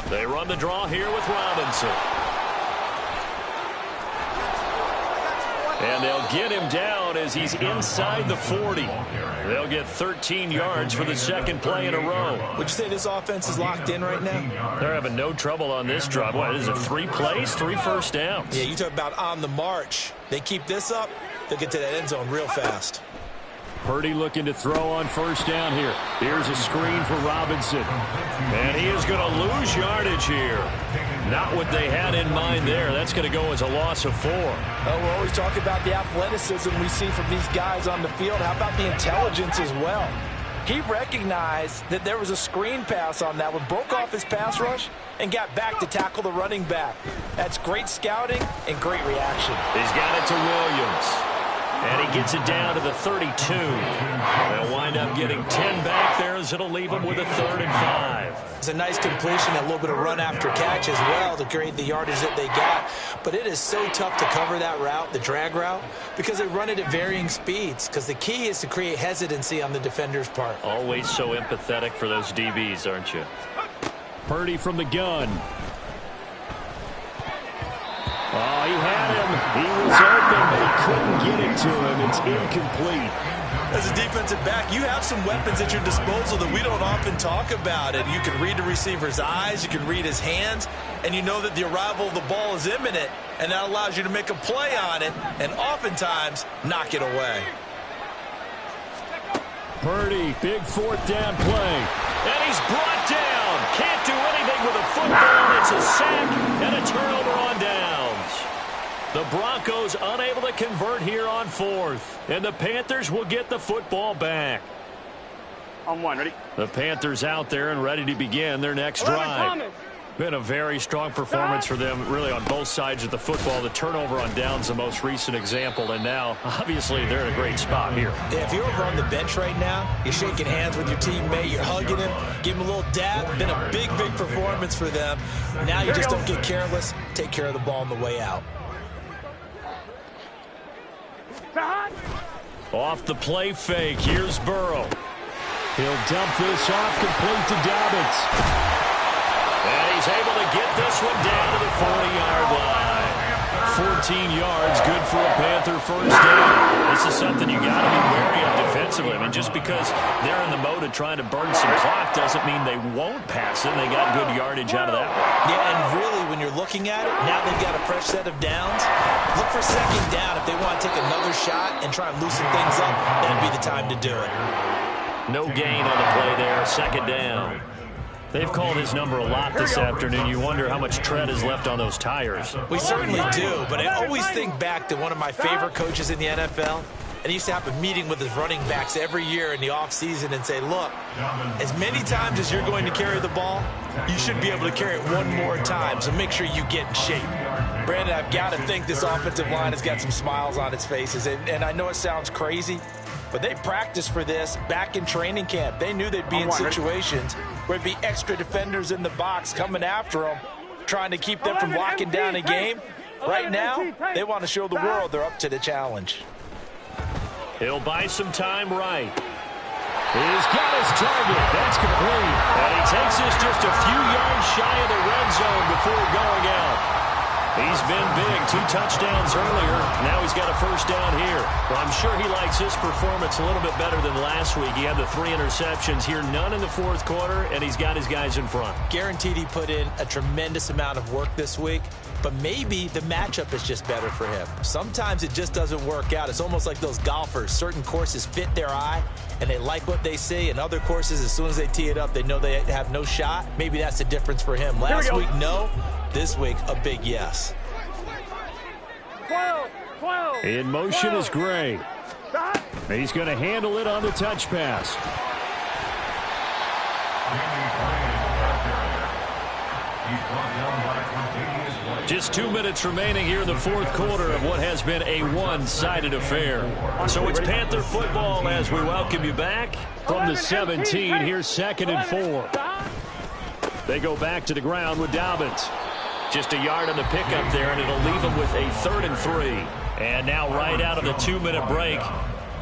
They run the draw here with Robinson. And they'll get him down as he's inside the 40. They'll get 13 yards for the second play in a row. Would you say this offense is locked in right now? They're having no trouble on this drive. What, is it 3 plays, 3 first downs? Yeah, you talk about on the march. They keep this up, they'll get to that end zone real fast. Purdy looking to throw on first down here. Here's a screen for Robinson. And he is going to lose yardage here. Not what they had in mind there. That's going to go as a loss of 4. We're always talking about the athleticism we see from these guys on the field. How about the intelligence as well? He recognized that there was a screen pass on that one, broke off his pass rush, and got back to tackle the running back. That's great scouting and great reaction. He's got it to Williams. And he gets it down to the 32. They'll wind up getting 10 back there as it'll leave them with a 3rd and 5. It's a nice completion, a little bit of run after catch as well to create the yardage that they got. But it is so tough to cover that route, the drag route, because they run it at varying speeds. Because the key is to create hesitancy on the defender's part. Always so empathetic for those DBs, aren't you? Purdy from the gun. Oh, he had him. He was open, but he couldn't get it to him. It's incomplete. As a defensive back, you have some weapons at your disposal that we don't often talk about. And you can read the receiver's eyes, you can read his hands, and you know that the arrival of the ball is imminent, and that allows you to make a play on it and oftentimes knock it away. Purdy, big 4th down play. And he's brought down. Can't do anything with a football. It's a sack and a turnover on downs. The Broncos unable to convert here on 4th. And the Panthers will get the football back. On 1, ready? The Panthers out there and ready to begin their next drive. Been a very strong performance for them, really, on both sides of the football. The turnover on downs, the most recent example, and now, obviously, they're in a great spot here. Yeah, if you're over on the bench right now, you're shaking hands with your teammate, you're hugging him, give him a little dab. Been a big, big performance for them. Now you just don't get careless. Take care of the ball on the way out. Off the play fake, here's Burrow. He'll dump this off, complete to Dobbins. And he's able to get this one down to the 40-yard line. 14 yards, good for a Panther first down. This is something you got to be wary of defensively. I mean, just because they're in the mode of trying to burn some clock doesn't mean they won't pass it. They got good yardage out of that one. Yeah, and really, when you're looking at it, now they've got a fresh set of downs. Look for 2nd down. If they want to take another shot and try and loosen things up, that'd be the time to do it. No gain on the play there, 2nd down. They've called his number a lot this afternoon. You wonder how much tread is left on those tires. We certainly do, but I always think back to one of my favorite coaches in the NFL. And he used to have a meeting with his running backs every year in the offseason and say, look, as many times as you're going to carry the ball, you should be able to carry it one more time, so make sure you get in shape. Brandon, I've got to think this offensive line has got some smiles on its faces. And I know it sounds crazy, but they practiced for this back in training camp. They knew they'd be in situations where it'd be extra defenders in the box coming after them, trying to keep them from locking down a game. Right now, they want to show the world they're up to the challenge. He'll buy some time right. He's got his target. That's complete. And he takes this just a few yards shy of the red zone before going out. He's been big. 2 touchdowns earlier. Now he's got a first down here. Well, I'm sure he likes his performance a little bit better than last week. He had the 3 interceptions here, none in the 4th quarter, and he's got his guys in front. Guaranteed he put in a tremendous amount of work this week, but maybe the matchup is just better for him. Sometimes it just doesn't work out. It's almost like those golfers. Certain courses fit their eye, and they like what they see, and other courses, as soon as they tee it up, they know they have no shot. Maybe that's the difference for him. Last week, no. This week, a big yes. 12. In motion is Gray. He's going to handle it on the touch pass. He's brought down by Contagious White. Just 2 minutes remaining here in the fourth quarter of what has been a one-sided affair. So it's Panther football as we welcome you back from the 17. Here's 2nd and 4. They go back to the ground with Dobbins. Just a yard on the pickup there, and it'll leave them with a 3rd and 3. And now right out of the 2-minute break,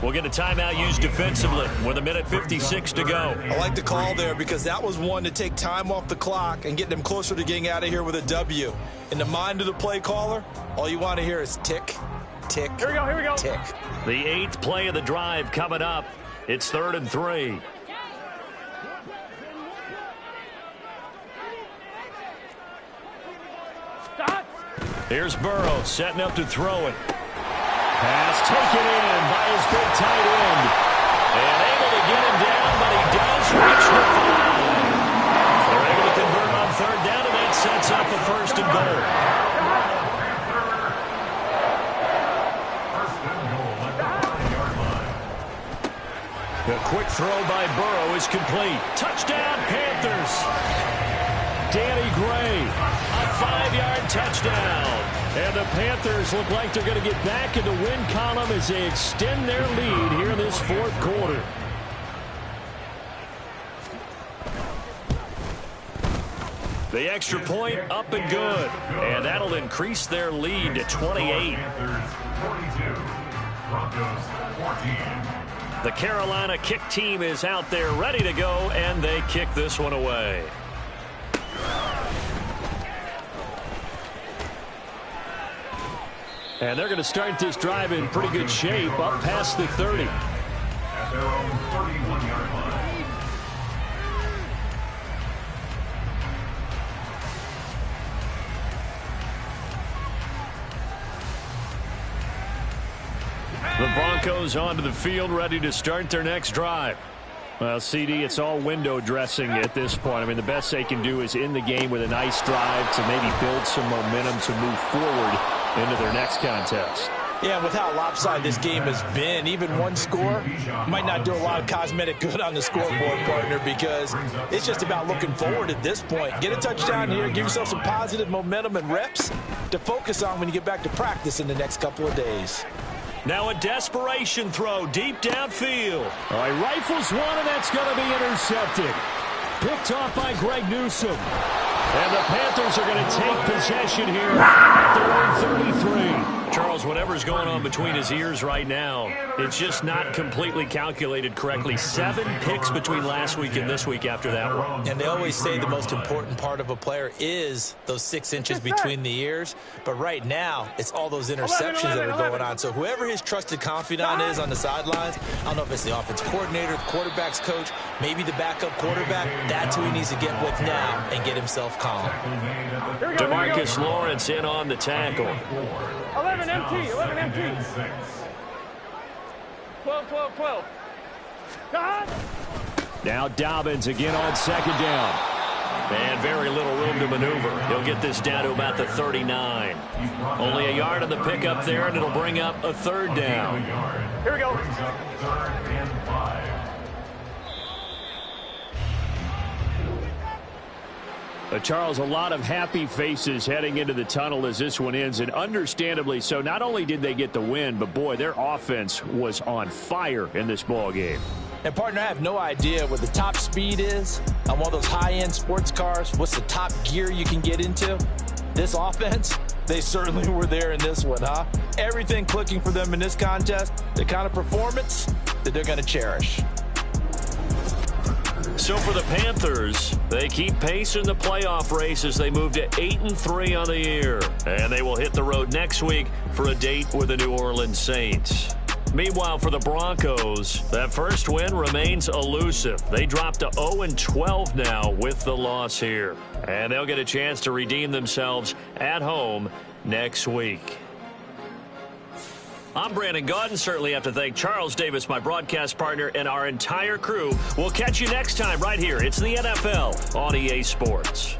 we'll get a timeout used defensively with 1:56 to go. I like the call there because that was one to take time off the clock and get them closer to getting out of here with a W. In the mind of the play caller, all you want to hear is tick, tick, Here we go. tick. The 8th play of the drive coming up. It's 3rd and 3. Stop. Here's Burrow setting up to throw it. Pass taken in by his big tight end. And able to get him down, but he does reach the 5. They're able to convert on 3rd down, and that sets up a 1st and goal. First and goal at the 5-yard line. The quick throw by Burrow is complete. Touchdown, Panthers. Danny Gray, a 5-yard touchdown. And the Panthers look like they're going to get back in the win column as they extend their lead here in this fourth quarter. The extra point up and good. And that'll increase their lead to 28. Panthers 42, Broncos 14. The Carolina kick team is out there ready to go, and they kick this one away. And they're going to start this drive in pretty good shape up past the 30. At their own 31-yard line. The Broncos onto the field ready to start their next drive. Well, CD, it's all window dressing at this point. I mean, the best they can do is in the game with a nice drive to maybe build some momentum to move forward into their next contest. Yeah, with how lopsided this game has been, even one score might not do a lot of cosmetic good on the scoreboard, partner, because it's just about looking forward at this point. Get a touchdown here, give yourself some positive momentum and reps to focus on when you get back to practice in the next couple of days. Now a desperation throw deep downfield. All right, rifles one, and that's going to be intercepted. Picked off by Greg Newsome. And the Panthers are going to take possession here at their own 33. Charles, whatever's going on between his ears right now, it's just not completely calculated correctly. 7 picks between last week and this week after that one. And they always say the most important part of a player is those 6 inches between the ears. But right now, it's all those interceptions that are going on. So whoever his trusted confidant is on the sidelines, I don't know if it's the offensive coordinator, the quarterback's coach, maybe the backup quarterback, that's who he needs to get with now and get himself calm. DeMarcus Lawrence in on the tackle. 11 MT. 12. God. Now Dobbins again on 2nd down. And very little room to maneuver. He'll get this down to about the 39. Only a yard on the pickup there, and it'll bring up a 3rd down. Here we go. 3rd and 5. Charles, a lot of happy faces heading into the tunnel as this one ends, and understandably so. Not only did they get the win, but boy, their offense was on fire in this ball game. And, partner, I have no idea what the top speed is on one of those high-end sports cars. What's the top gear you can get into? This offense, they certainly were there in this one, huh? Everything clicking for them in this contest, the kind of performance that they're going to cherish. So for the Panthers, they keep pace in the playoff race as they move to 8-3 on the year. And they will hit the road next week for a date with the New Orleans Saints. Meanwhile, for the Broncos, that first win remains elusive. They drop to 0-12 now with the loss here. And they'll get a chance to redeem themselves at home next week. I'm Brandon Gaudin. Certainly have to thank Charles Davis, my broadcast partner, and our entire crew. We'll catch you next time right here. It's the NFL on EA Sports.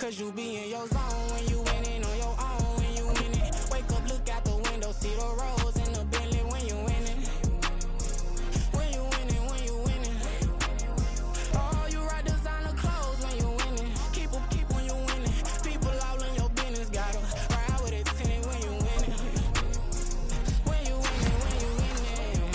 Cause you be in your zone when you winning on your own when you winning. Wake up, look out the window, see the rose in the Bentley when you winning. When you winning, when you winning. Oh, you rock designer clothes when you winning. Keep when you winning. People all in your business, gotta ride with it tinted when you winning. When you winning, when you winning.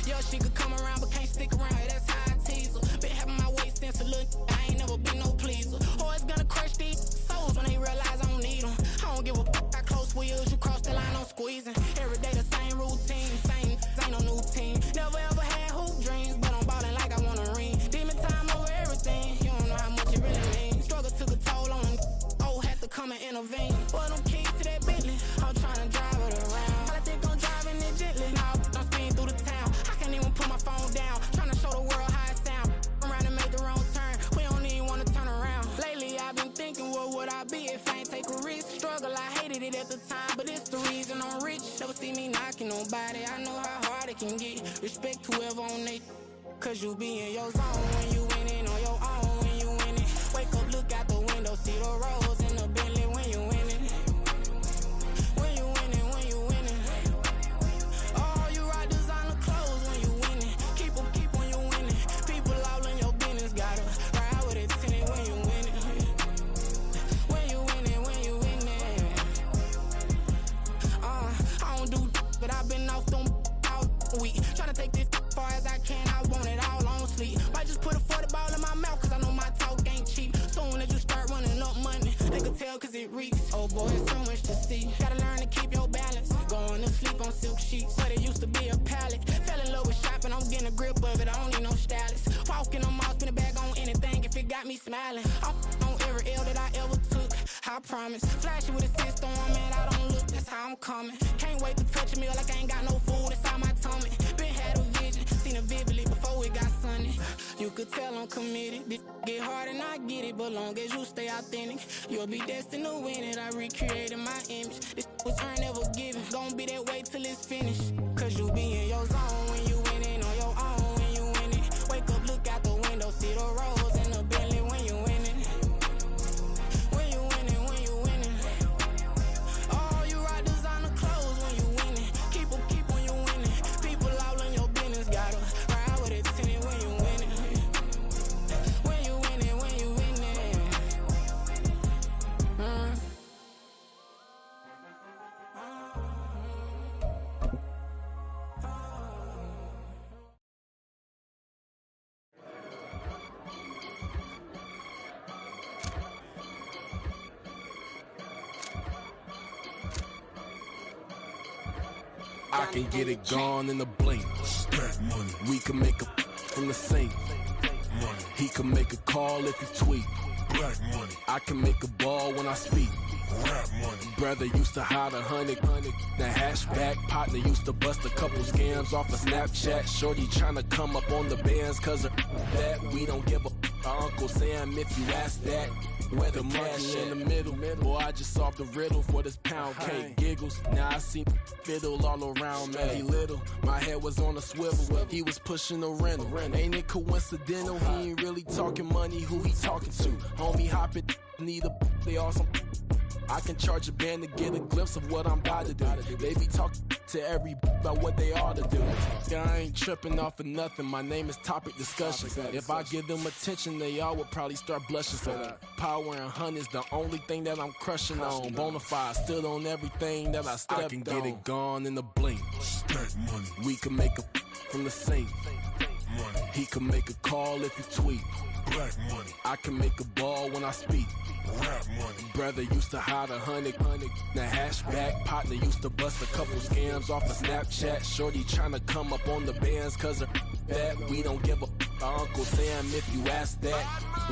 Yo, she could come around but can't stick around. That's how I tease her. Been having my waist since a little. I ain't never been no pleaser. Always gonna crush these souls when they realize I don't need them. I don't give a how close we is. You cross the line, I'm squeezing. Every day the same routine, same ain't no new team. Never ever had hoop dreams, but I'm ballin' like I want a ring. Demon time over everything. You don't know how much it really means. Struggle took a toll on them. Oh, had to come and intervene. Boy, them keys to that Bentley. I'm trying to drive it around. I think I'm driving it gently. Now I'm speeding through the town. I can't even put my phone down. Trying to show the world how it sound. Around and make the wrong turn. We don't even want to turn around. Lately I've been thinking, what would I be if I ain't take a risk? Struggle, I hated it at the time, but it's the reason I'm rich. Never see me knocking nobody. I know how hard it can get. Respect whoever on they. Cause you be in your zone when you winning on your own when you winning. Wake up, look out the window, see the rose in the Bentley when you winning. When you winning, when you winning. Oh, you rock designer clothes when you winning. Keep when you winning. People all in your business, gotta ride with it tinted when you winning. When you winning, when you winning. I don't do but I've been off them all week. Tryna take this far as I can, I want it all on sleep. Might just put a 40 ball in my mouth, cause I know my talk ain't cheap. Soon as you start running up money, they can tell cause it reeks. Oh boy, it's so much to see. Gotta learn to keep your balance. Going to sleep on silk sheets, but it used to be a pallet. Fell in love with shopping, I'm getting a grip of it, I don't need no stylist. Walking on mouth, spin a bag on anything if it got me smiling. I'm on every L that I ever took, I promise. Flashing with a system, man, I don't look, that's how I'm coming. Can't wait to touch a meal like I ain't got no food inside my tummy. Been had a vision, seen it vividly before it got sunny. You could tell I'm committed. This get hard and I get it, but long as you stay authentic, you'll be destined to win it. I recreated my image. This was earned, never given. Gonna be that way till it's finished. Cause you be in your zone when you winning on your own when you winning. Wake up, look out the window, see the rose in the Bentley when you winning. When you winning, when you winning. Oh, you rock designer clothes when you winning. Keep when you winning. People all in your business, gotta ride with it tinted when you winning. When you winning, when you winning. I can get it gone in a blink. Stack money. We can make a from the sink. Money. He can make a call if he tweet. Black money. I can make a ball when I speak. Rap money. Brother used to hide 100. The hashback partner used to bust a couple scams off of Snapchat. Shorty tryna come up on the bands cause of that. We don't give a Uncle Sam if you ask that. Where the cash in the middle. Boy, I just solved the riddle for this pound cake. Giggles, now I see fiddle all around me. Little, my head was on a swivel. He was pushing a rental. Ain't it coincidental? He ain't really talking money. Who he talking to? Homie hopping, need a they awesome. I can charge a band to get a glimpse of what I'm about to do. They be talking to every about what they ought to do. I ain't tripping off of nothing. My name is topic discussion. If I give them attention, they all would probably start blushing. So power and hunt is the only thing that I'm crushing on. Bonafide stood on everything that I stepped on. I can get it gone in a blink. Stack money. We can make a from the sink. Money. He can make a call if he tweet. Black money. I can make a ball when I speak. Rap money. Brother used to hide 100. The hashback partner used to bust a couple scams off of Snapchat. Shorty tryna come up on the bands cause of that. We don't give a Uncle Sam if you ask that.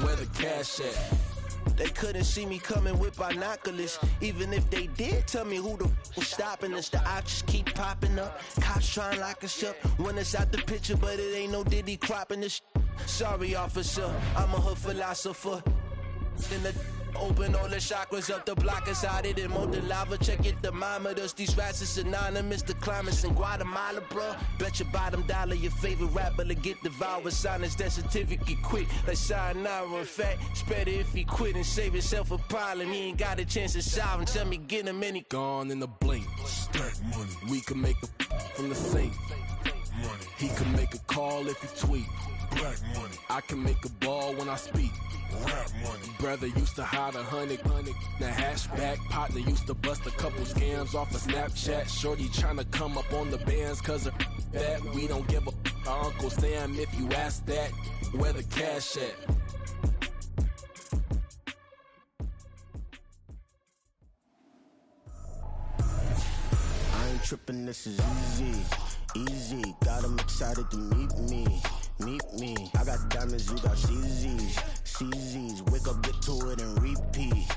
Where the cash at? They couldn't see me coming with binoculars. Even if they did tell me who the was stopping us, the options keep popping up. Cops trying to lock us up when it's out the picture, but it ain't no Diddy cropping this. Sorry, officer, I'm a hood philosopher. in the open all the chakras up the block inside it and molten lava. Check it thermometers. These rats is synonymous to climates in Guatemala, bro. Bet your bottom dollar your favorite rapper to get devoured. Sign his death certificate quick like sayonara. In fact, it's better if he quit and save himself a problem. He ain't got a chance to solve and tell me get him any. Gone in the blink. Stack money. We can make a from the safe. Money. He can make a call if he tweet. Black money. I can make a ball when I speak. Rap money. Brother used to hide 100. The hatchback partner used to bust a couple scams off of Snapchat. Shorty tryna come up on the bands cause of that. We don't give a our Uncle Sam if you ask that. Where the cash at? I ain't tripping, this is easy. Easy, got him excited to meet me. I got diamonds, you got CZs. Wake up, get to it and repeat.